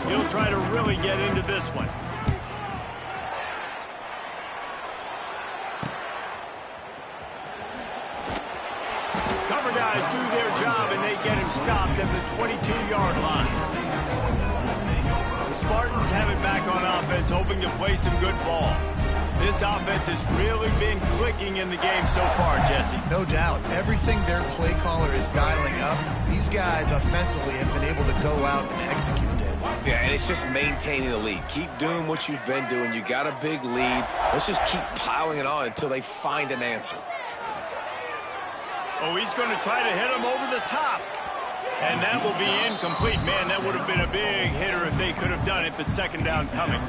[SPEAKER 1] He'll try to really get into this one. Cover guys do their job, and they get him stopped at the 22-yard line. The Spartans have it back on offense, hoping to play some good ball. This offense has really been clicking in the game so far, Jesse.
[SPEAKER 2] No doubt. Everything their play caller is dialing up, these guys offensively have been able to go out and execute it.
[SPEAKER 3] Yeah, and it's just maintaining the lead. Keep doing what you've been doing. You got a big lead. Let's just keep piling it on until they find an answer.
[SPEAKER 1] Oh, he's going to try to hit him over the top. And that will be incomplete. Man, that would have been a big hitter if they could have done it, but second down coming.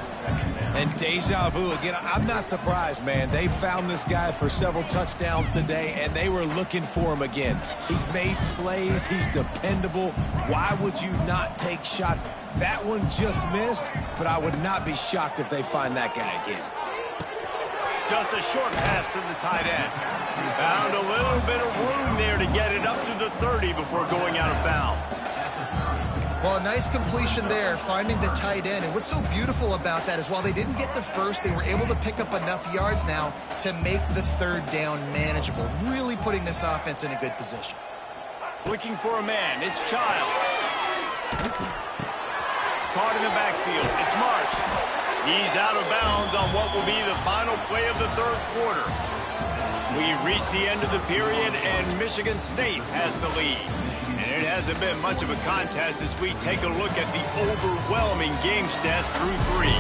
[SPEAKER 3] And deja vu again. I'm not surprised, man. They found this guy for several touchdowns today, and they were looking for him again. He's made plays. He's dependable. Why would you not take shots? That one just missed, but I would not be shocked if they find that guy again.
[SPEAKER 1] Just a short pass to the tight end. Found a little bit of room there to get it up to the 30 before going out of bounds.
[SPEAKER 2] Well, a nice completion there, finding the tight end. And what's so beautiful about that is while they didn't get the first, they were able to pick up enough yards now to make the third down manageable, really putting this offense in a good position.
[SPEAKER 1] Looking for a man. It's Child. Caught in the backfield. It's Marsh. He's out of bounds on what will be the final play of the third quarter. We've reached the end of the period, and Michigan State has the lead. And it hasn't been much of a contest as we take a look at the overwhelming game stats through 3.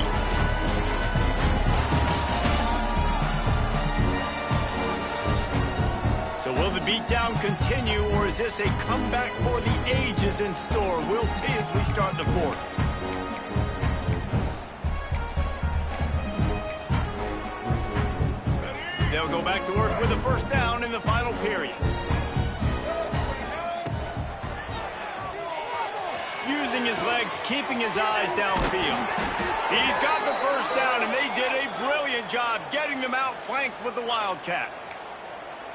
[SPEAKER 1] So will the beatdown continue, or is this a comeback for the ages in store? We'll see as we start the fourth. They'll go back to work with a first down in the final period. Using his legs, keeping his eyes downfield. He's got the first down, and they did a brilliant job getting them out flanked with the Wildcat.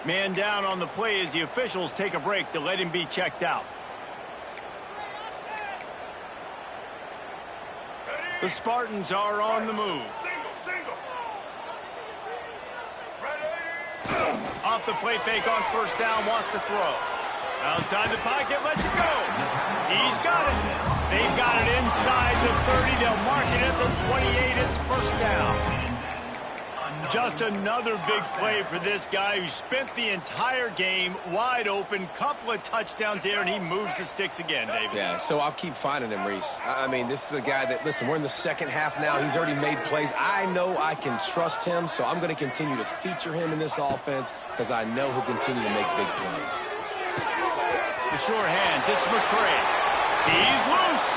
[SPEAKER 1] Man down on the play as the officials take a break to let him be checked out. The Spartans are on the move. Off the play fake on first down, wants to throw. Outside the pocket, lets it go. He's got it. They've got it inside the 30. They'll mark it at the 28. It's first down. Just another big play for this guy who spent the entire game wide open. Couple of touchdowns there, and he moves the sticks again, David.
[SPEAKER 3] Yeah, so I'll keep finding him, Reese. I mean, this is a guy that, listen, we're in the second half now. He's already made plays. I know I can trust him, so I'm going to continue to feature him in this offense because I know he'll continue to make big plays.
[SPEAKER 1] The sure hands, it's McCray. He's loose.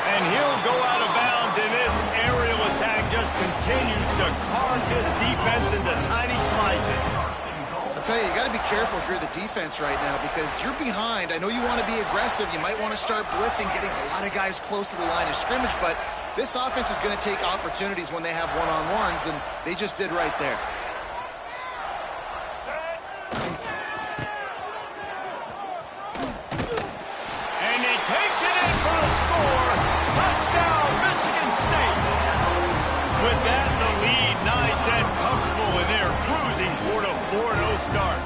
[SPEAKER 1] And he'll go out of bounds, and this aerial attack just continues to carve this defense into tiny slices.
[SPEAKER 2] I'll tell you, you got to be careful if you're the defense right now because you're behind. I know you want to be aggressive. You might want to start blitzing, getting a lot of guys close to the line of scrimmage, but this offense is going to take opportunities when they have one-on-ones, and they just did right there.
[SPEAKER 1] With that in the lead, nice and comfortable, and they're cruising toward a 4-0 start.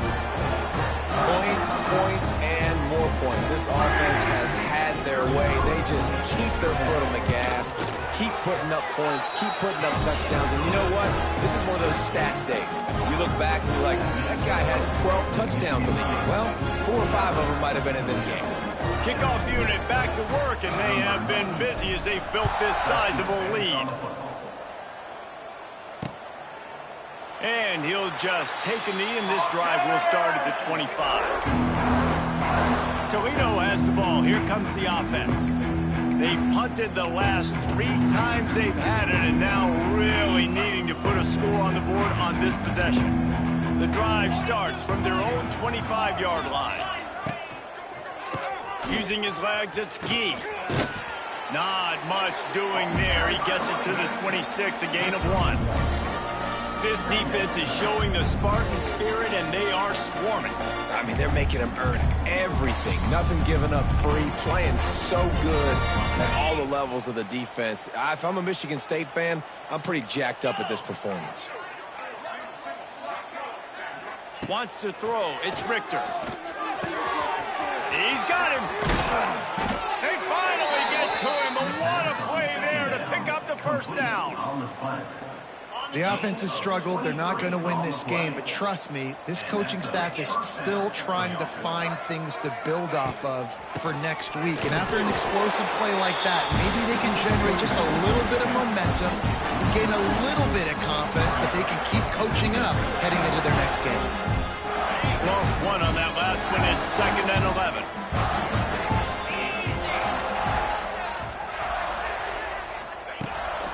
[SPEAKER 3] Points, points, and more points. This offense has had their way. They just keep their foot on the gas, keep putting up points, keep putting up touchdowns. And you know what? This is one of those stats days. You look back and you're like, that guy had 12 touchdowns in the year. Well, 4 or 5 of them might have been in this game.
[SPEAKER 1] Kickoff unit back to work, and they have been busy as they've built this sizable lead. And he'll just take a knee, and this drive will start at the 25. Toledo has the ball. Here comes the offense. They've punted the last 3 times they've had it, and now really needing to put a score on the board on this possession. The drive starts from their own 25-yard line. Using his legs, it's Gee. Not much doing there. He gets it to the 26, a gain of 1. This defense is showing the Spartan spirit, and swarming.
[SPEAKER 3] I mean, they're making them earn everything. Nothing given up free. Playing so good at all the levels of the defense. If I'm a Michigan State fan, I'm pretty jacked up at this performance.
[SPEAKER 1] Wants to throw. It's Richter. He's got him. They finally get to him. But what a play there to pick up the first down.
[SPEAKER 2] The offense has struggled. They're not going to win this game, but trust me, this coaching staff is still trying to find things to build off of for next week. And after an explosive play like that, maybe they can generate just a little bit of momentum and gain a little bit of confidence that they can keep coaching up heading into their next game.
[SPEAKER 1] Lost one on that last one. It's 2nd and 11.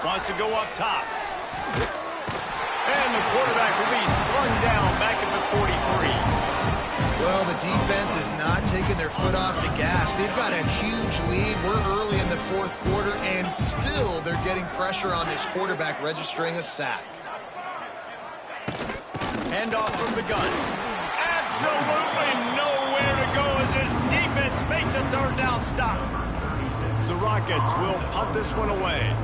[SPEAKER 1] Wants to go up top. And the quarterback will be slung down back at the 43.
[SPEAKER 2] Well, the defense is not taking their foot off the gas. They've got a huge lead. We're early in the 4th quarter, and still they're getting pressure on this quarterback, registering a sack.
[SPEAKER 1] Handoff from the gun. Absolutely nowhere to go as his defense makes a 3rd down stop. The Rockets will punt this one away.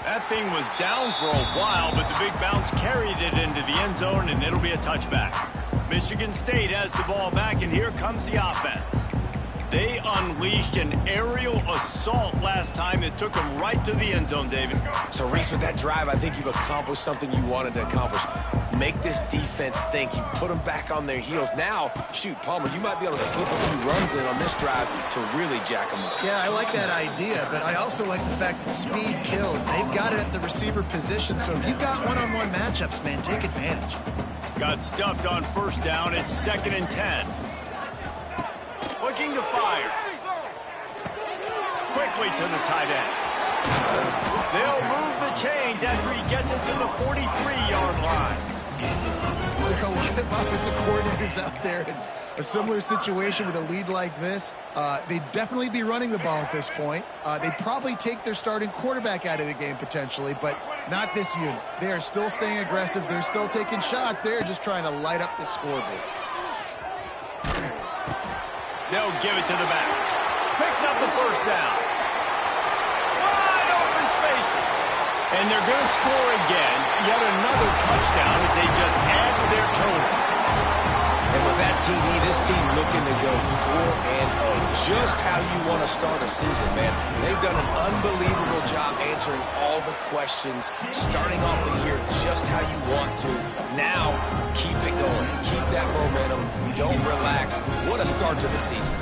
[SPEAKER 1] That thing was down for a while, but the big bounce carried it into the end zone, and it'll be a touchback. Michigan State has the ball back, and here comes the offense. They unleashed an aerial assault last time that took them right to the end zone, David.
[SPEAKER 3] So, Reese, with that drive, I think you've accomplished something you wanted to accomplish. Make this defense think. You put them back on their heels. Now, shoot, Palmer, you might be able to slip a few runs in on this drive to really jack them up.
[SPEAKER 2] Yeah, I like that idea, but I also like the fact that speed kills. They've got it at the receiver position, so if you've got one-on-one matchups, man, take advantage.
[SPEAKER 1] Got stuffed on 1st down. It's 2nd and 10. Looking to fire. Quickly to the tight end. They'll move the chains after he gets it to the 43-yard line.
[SPEAKER 2] There are a lot of offensive coordinators out there in a similar situation with a lead like this. They'd definitely be running the ball at this point. They'd probably take their starting quarterback out of the game potentially, but not this unit. They are still staying aggressive. They're still taking shots. They're just trying to light up the scoreboard.
[SPEAKER 1] They'll give it to the back. Picks up the 1st down. Wide open spaces. And they're going to score again. Yet another touchdown as they just add to their total.
[SPEAKER 3] And with that TD, this team looking to go 4-0. Just how you want to start a season, man. They've done an unbelievable job answering all the questions, starting off the year just how you want to. Now, keep it going. Keep that momentum. Don't relax. What a start to the season.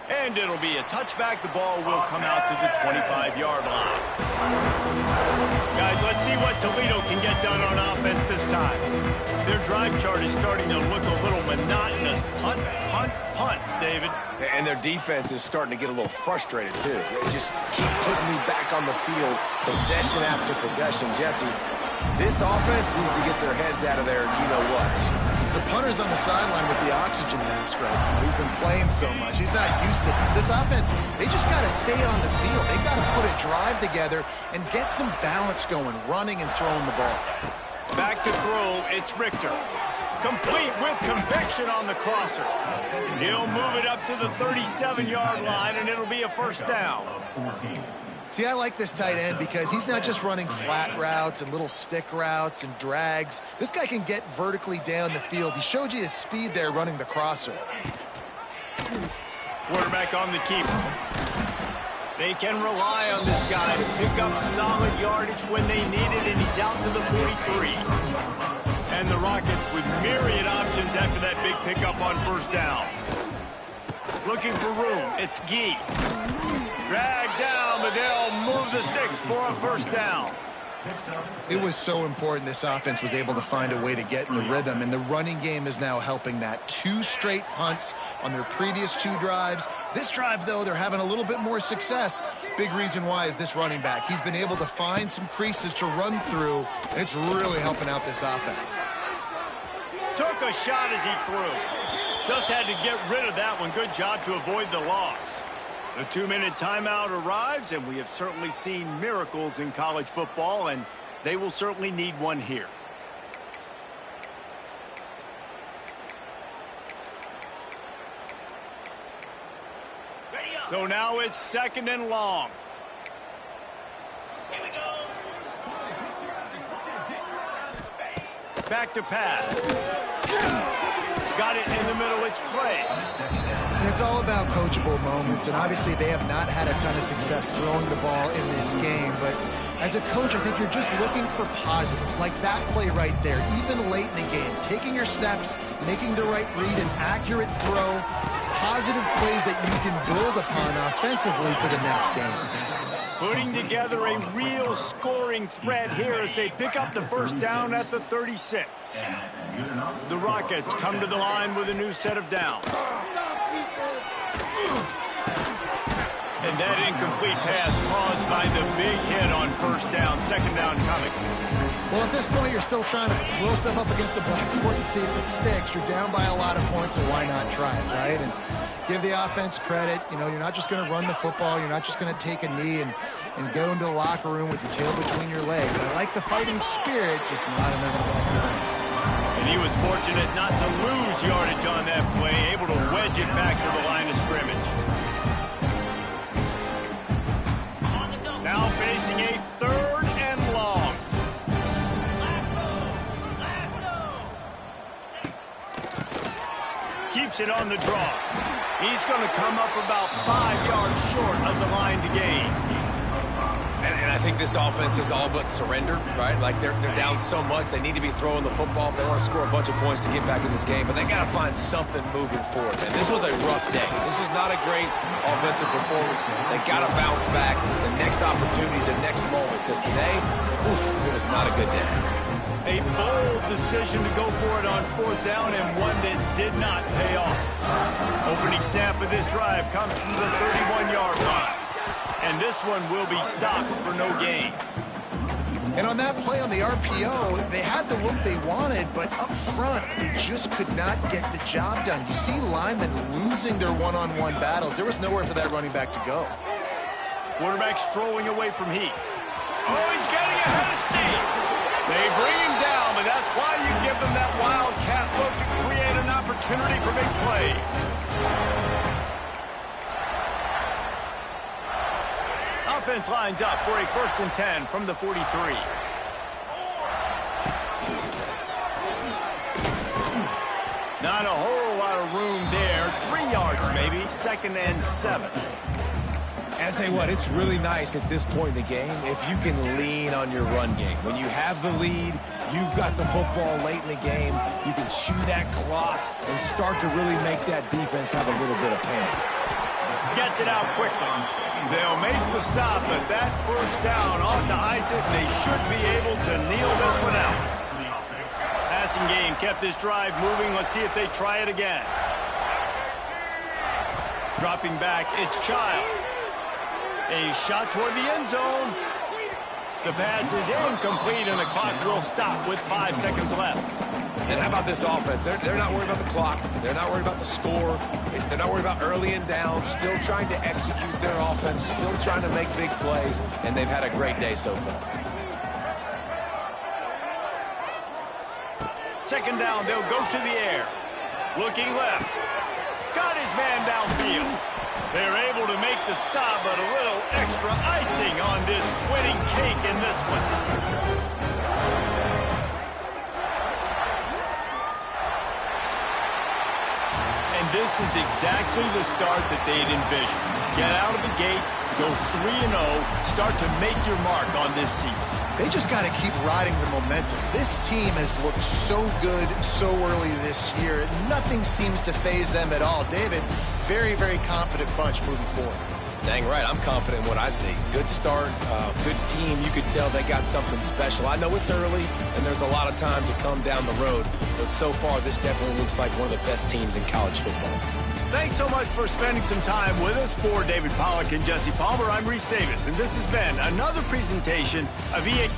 [SPEAKER 1] And it'll be a touchback. The ball will come out to the 25-yard line. Guys, let's see what Toledo can get done on offense this time. Their drive chart is starting to look a little monotonous. Punt, punt, punt, David.
[SPEAKER 3] And their defense is starting to get a little frustrated, too. They just keep putting me back on the field, possession after possession. Jesse, this offense needs to get their heads out of their you-know-whats.
[SPEAKER 2] The punter's on the sideline with the oxygen mask right now. He's been playing so much. He's not used to this. This offense, they just got to stay on the field. They've got to put a drive together and get some balance going, running and throwing the ball.
[SPEAKER 1] Back to throw, it's Richter. Complete with conviction on the crosser. He'll move it up to the 37-yard line, and it'll be a 1st down.
[SPEAKER 2] See, I like this tight end because he's not just running flat routes and little stick routes and drags. This guy can get vertically down the field. He showed you his speed there running the crosser.
[SPEAKER 1] Quarterback on the keeper. They can rely on this guy to pick up solid yardage when they need it, and he's out to the 43. And the Rockets with myriad options after that big pickup on 1st down. Looking for room, it's Gee. Dragged down, but they'll move the sticks for a 1st down.
[SPEAKER 2] It was so important this offense was able to find a way to get in the rhythm, and the running game is now helping that. 2 straight punts on their previous 2 drives. This drive, though, they're having a little bit more success. Big reason why is this running back. He's been able to find some creases to run through, and it's really helping out this offense.
[SPEAKER 1] Took a shot as he threw. Just had to get rid of that one. Good job to avoid the loss. The 2-minute timeout arrives, and we have certainly seen miracles in college football, and they will certainly need one here. So now it's 2nd and long.
[SPEAKER 5] Here we go.
[SPEAKER 1] Back to pass. Got it in the middle. It's Clay.
[SPEAKER 2] And it's all about coachable moments, and obviously they have not had a ton of success throwing the ball in this game, but as a coach, I think you're just looking for positives, like that play right there, even late in the game, taking your steps, making the right read, an accurate throw, positive plays that you can build upon offensively for the next game.
[SPEAKER 1] Putting together a real scoring threat here as they pick up the first down at the 36. The Rockets come to the line with a new set of downs. And that incomplete pass caused by the big hit on first down. 2nd down coming.
[SPEAKER 2] Well, at this point, you're still trying to throw stuff up against the blackboard and see if it sticks. You're down by a lot of points, so why not try it, right? And give the offense credit. You know, you're not just going to run the football. You're not just going to take a knee and go into the locker room with your tail between your legs. I like the fighting spirit, just not enough of that time.
[SPEAKER 1] And he was fortunate not to lose yardage on that play, able to wedge it back to the line of scrimmage. Now facing a 3rd and long. Keeps it on the draw. He's going to come up about 5 yards short of the line to gain.
[SPEAKER 3] And I think this offense is all but surrendered, right? Like they're down so much, they need to be throwing the football if they want to score a bunch of points to get back in this game. But they got to find something moving forward. And this was a rough day. This was not a great offensive performance. They got to bounce back the next opportunity, the next moment. Because today, oof, it was not a good day.
[SPEAKER 1] A bold decision to go for it on 4th down, and one that did not pay off. Opening snap of this drive comes from the 31-yard line. And this one will be stopped for no gain.
[SPEAKER 2] And on that play on the RPO, they had the look they wanted, but up front, they just could not get the job done. You see linemen losing their one-on-one battles. There was nowhere for that running back to go.
[SPEAKER 1] Quarterback strolling away from heat. Oh, he's getting ahead of steam. They bring him down, but that's why you give them that wildcat look to create an opportunity for big plays. Offense lines up for a 1st and 10 from the 43. Not a whole lot of room there. 3 yards maybe. 2nd and 7.
[SPEAKER 3] And I tell you what, it's really nice at this point in the game if you can lean on your run game. When you have the lead, you've got the football late in the game, you can chew that clock and start to really make that defense have a little bit of panic.
[SPEAKER 1] Gets it out quickly. They'll make the stop, but that first down ought to ice it. They should be able to kneel this one out. Passing game kept this drive moving. Let's see if they try it again. Dropping back, it's Childs. A shot toward the end zone. The pass is incomplete, and the clock will stop with 5 seconds left.
[SPEAKER 3] And how about this offense? They're not worried about the clock. They're not worried about the score. They're not worried about early and down. Still trying to execute their offense. Still trying to make big plays. And they've had a great day so far.
[SPEAKER 1] 2nd down, they'll go to the air. Looking left. Got his man downfield. They're able to make the stop, but a little extra icing on this winning cake in this one. And this is exactly the start that they'd envisioned. Get out of the gate, go 3-0, start to make your mark on this season.
[SPEAKER 2] They just got to keep riding the momentum. This team has looked so good so early this year. Nothing seems to faze them at all. David, very, very confident bunch moving forward.
[SPEAKER 3] Dang right, I'm confident in what I see. Good start, good team. You could tell they got something special. I know it's early, and there's a lot of time to come down the road, but so far this definitely looks like one of the best teams in college football.
[SPEAKER 1] Thanks so much for spending some time with us. For David Pollack and Jesse Palmer, I'm Reese Davis, and this has been another presentation of EA.